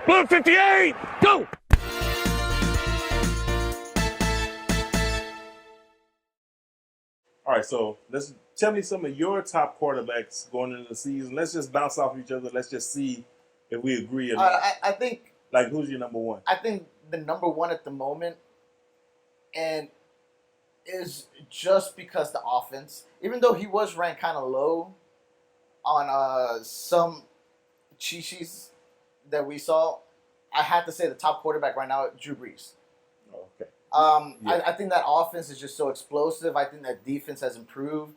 Blue 58, go! All right, so let's tell me some of your top quarterbacks going into the season. Let's just bounce off each other. Let's just see if we agree or not. I think Like, who's your number one? I think the number one at the moment, and is just because the offense, even though he was ranked kind of low on some cheat sheets that we saw, I had to say the top quarterback right now, Drew Brees. Oh, okay. Yeah. I think that offense is just so explosive. I think that defense has improved.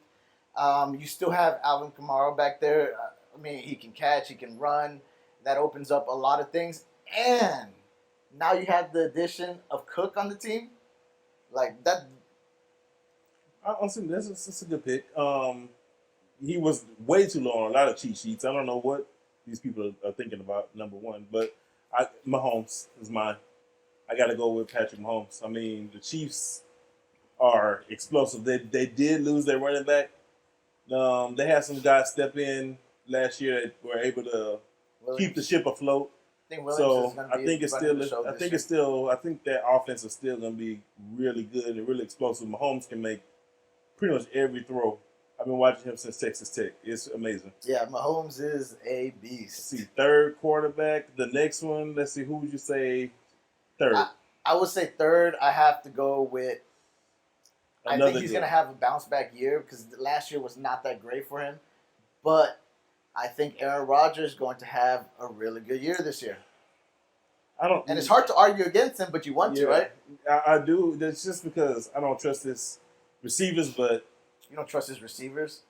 You still have Alvin Kamara back there. I mean, he can catch, he can run. That opens up a lot of things. And now you have the addition of Cook on the team. Like that. Honestly, that's a good pick. He was way too low on a lot of cheat sheets. I don't know what these people are thinking about number one, but Mahomes is mine. I got to go with Patrick Mahomes. I mean, the Chiefs are explosive. They did lose their running back. They had some guys step in last year that were able to keep the ship afloat. I think I think that offense is still going to be really good and really explosive. Mahomes can make pretty much every throw. I've been watching him since Texas Tech. It's amazing. Yeah, Mahomes is a beast. Let's see, third quarterback. The next one, let's see, who would you say third? I would say third. I have to go with. I think he's going to have a bounce back year because last year was not that great for him. But I think Aaron Rodgers is going to have a really good year this year. And it's hard to argue against him, but you want to, right? I do. That's just because I don't trust his receivers, but. You don't trust his receivers?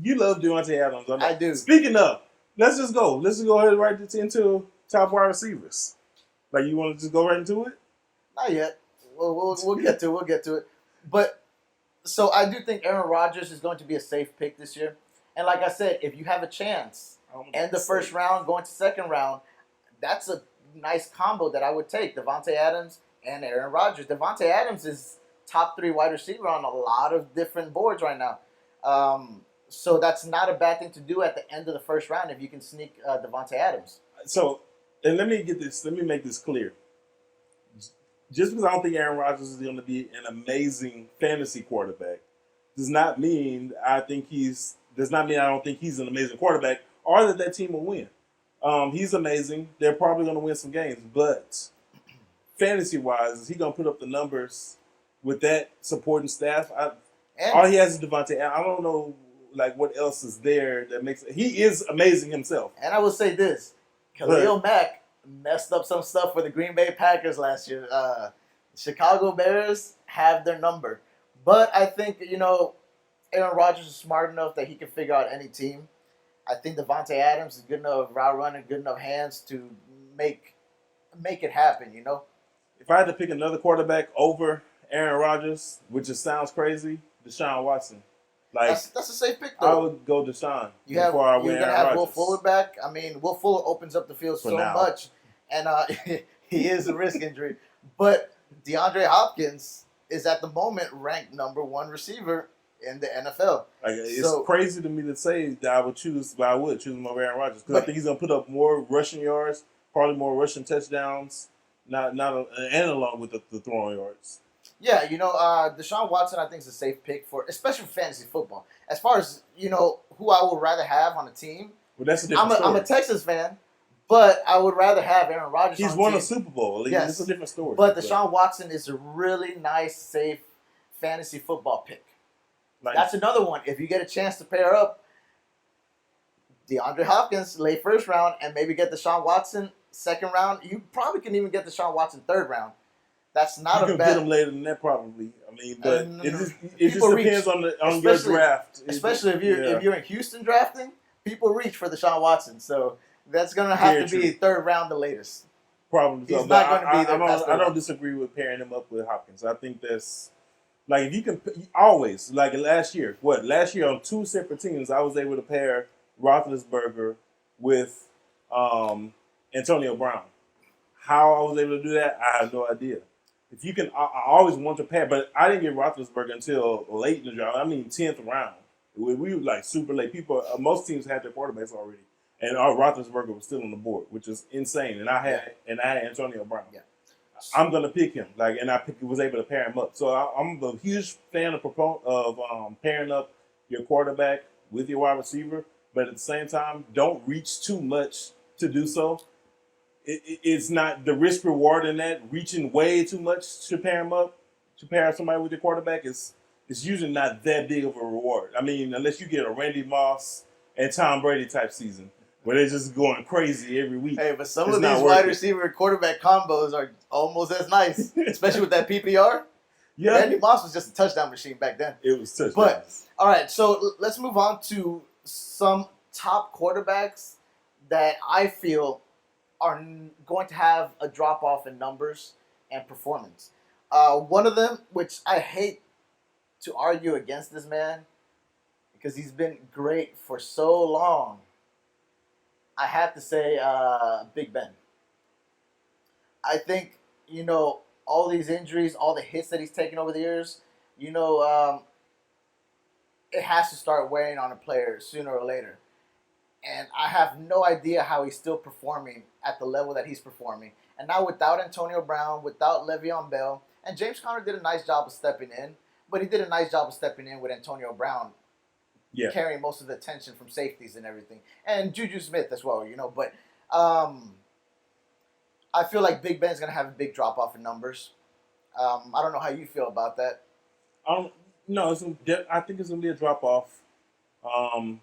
You love Devontae Adams. I do. Speaking of, let's just go. Let's just go ahead and right into top wide receivers. Like, you want to just go right into it? Not yet. We'll get to it. We'll get to it. But, so I do think Aaron Rodgers is going to be a safe pick this year. And like I said, if you have a chance, end the first round, going to second round, that's a nice combo that I would take. Devontae Adams and Aaron Rodgers. Devontae Adams is top 3 wide receiver on a lot of different boards right now. So that's not a bad thing to do at the end of the first round if you can sneak Devontae Adams. So, and let me make this clear. Just because I don't think Aaron Rodgers is going to be an amazing fantasy quarterback does not mean I don't think he's an amazing quarterback or that team will win. He's amazing. They're probably going to win some games, but fantasy-wise, is he going to put up the numbers with that supporting staff? All he has is Devontae. I don't know, like, what else is there that makes it. He is amazing himself. And I will say this: Khalil Mack messed up some stuff for the Green Bay Packers last year. Chicago Bears have their number, but I think Aaron Rodgers is smart enough that he can figure out any team. I think Devontae Adams is good enough route running, good enough hands to make it happen. If I had to pick another quarterback over Aaron Rodgers, which just sounds crazy, Deshaun Watson. Like, that's a safe pick, though. I would go Deshaun you're going to have Will Fuller back. I mean, Will Fuller opens up the field so much, and he is a risk injury. But DeAndre Hopkins is at the moment ranked number 1 receiver in the NFL. Like, it's crazy to me to say that I would choose him over Aaron Rodgers because I think he's going to put up more rushing yards, probably more rushing touchdowns, and along with the throwing yards. Yeah, Deshaun Watson, I think, is a safe pick especially for fantasy football. As far as, who I would rather have on a team. Well, that's a different story. I'm a Texas fan, but I would rather have Aaron Rodgers on a team. He's won a Super Bowl. Yes. It's a different story. But Deshaun Watson is a really nice, safe fantasy football pick. Nice. That's another one. If you get a chance to pair up DeAndre Hopkins late first round and maybe get Deshaun Watson second round, you probably can even get Deshaun Watson third round. That's not you a bad. You can get him later than that, probably. I mean, but it just depends on your draft. Especially if you're in Houston drafting, people reach for Deshaun Watson. So that's going to have to be third round the latest. Probably. He's not going to be there. I don't disagree with pairing him up with Hopkins. I think that's like if you can always like last year. Last year on 2 separate teams, I was able to pair Roethlisberger with Antonio Brown. How I was able to do that, I have no idea. If you can, I always want to pair, but I didn't get Roethlisberger until late in the draft. I mean, 10th round. We were like super late. Most teams had their quarterbacks already. and our Roethlisberger was still on the board, which is insane. And I had Antonio Brown. Yeah. I'm gonna pick him, and I was able to pair him up. So I'm a huge fan of pairing up your quarterback with your wide receiver, but at the same time, don't reach too much to do so. It's not the risk reward in that reaching way too much to pair him up, to pair somebody with your quarterback is usually not that big of a reward. I mean, unless you get a Randy Moss and Tom Brady type season where they're just going crazy every week. Hey, but some It's of not these worth wide it. receiver quarterback combos are almost as nice, especially with that PPR. Yeah, Randy Moss was just a touchdown machine back then. it was touchdowns. But all right, so let's move on to some top quarterbacks that I feel are going to have a drop off in numbers and performance. One of them, which I hate to argue against this man because he's been great for so long, I have to say Big Ben. I think, all these injuries, all the hits that he's taken over the years, it has to start wearing on a player sooner or later. And I have no idea how he's still performing at the level that he's performing. And now without Antonio Brown, without Le'Veon Bell, and James Conner did a nice job of stepping in, but he did a nice job of stepping in with Antonio Brown carrying most of the attention from safeties and everything. And Juju Smith as well, But I feel like Big Ben's going to have a big drop-off in numbers. I don't know how you feel about that. No, I think it's gonna be a drop off. I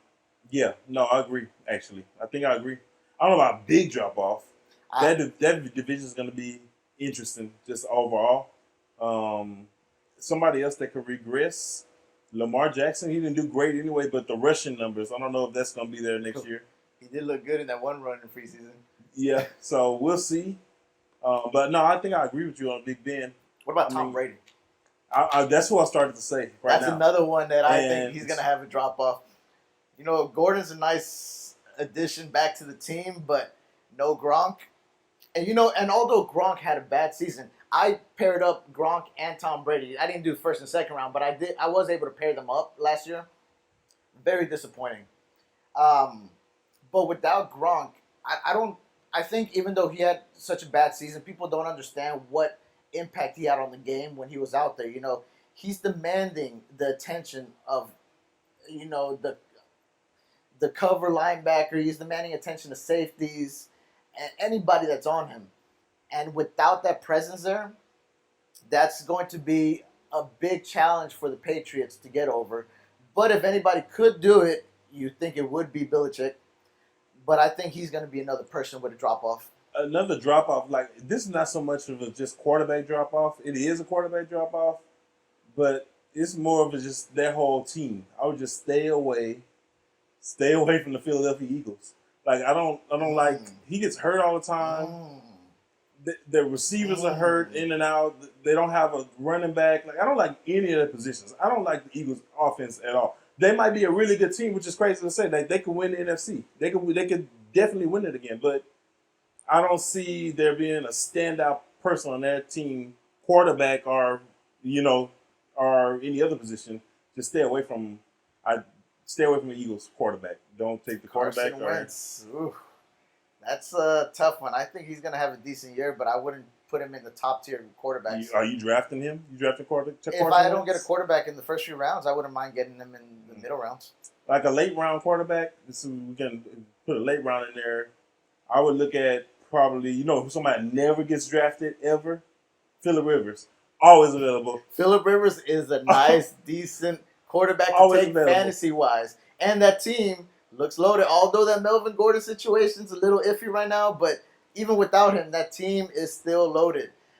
agree. Actually, I think I agree. I don't know about a big drop off. That division is gonna be interesting, just overall. Somebody else that could regress, Lamar Jackson. He didn't do great anyway, but the rushing numbers, I don't know if that's gonna be there next year. He did look good in that one run in preseason. Yeah, so we'll see. But no, I think I agree with you on Big Ben. What about Tom Brady? That's what I started to say right That's now. another one that I think he's going to have a drop-off. Gordon's a nice addition back to the team, but no Gronk. And although Gronk had a bad season, I paired up Gronk and Tom Brady. I didn't do first and second round, but I was able to pair them up last year. Very disappointing. But without Gronk, I think even though he had such a bad season, people don't understand what impact he had on the game when he was out there. He's demanding the attention of, the cover linebacker. He's demanding attention to safeties and anybody that's on him. And without that presence there, that's going to be a big challenge for the Patriots to get over. But if anybody could do it, you'd think it would be Belichick. But I think he's going to be another person with a drop-off. Another drop-off, like, this is not so much of a just quarterback drop-off. It is a quarterback drop-off, but it's more of a just their whole team. I would just stay away from the Philadelphia Eagles. Like, I don't like, he gets hurt all the time. The receivers are hurt in and out. They don't have a running back. Like, I don't like any of their positions. I don't like the Eagles' offense at all. They might be a really good team, which is crazy to say. Like, they could win the NFC. They could definitely win it again. But I don't see there being a standout person on their team, quarterback or any other position. Just stay away from the Eagles quarterback. Don't take the quarterback. Carson Wentz. That's a tough one. I think he's going to have a decent year, but I wouldn't put him in the top tier quarterbacks. Are you drafting him? You drafting quarterback? If I don't get a quarterback in the first few rounds, I wouldn't mind getting him in the middle rounds. Like a late round quarterback, we can put a late round in there. I would look at probably, somebody never gets drafted ever. Phillip Rivers. Always available. Phillip Rivers is a nice, decent quarterback to Always take available. fantasy-wise. And that team looks loaded. Although that Melvin Gordon situation's a little iffy right now, but even without him, that team is still loaded.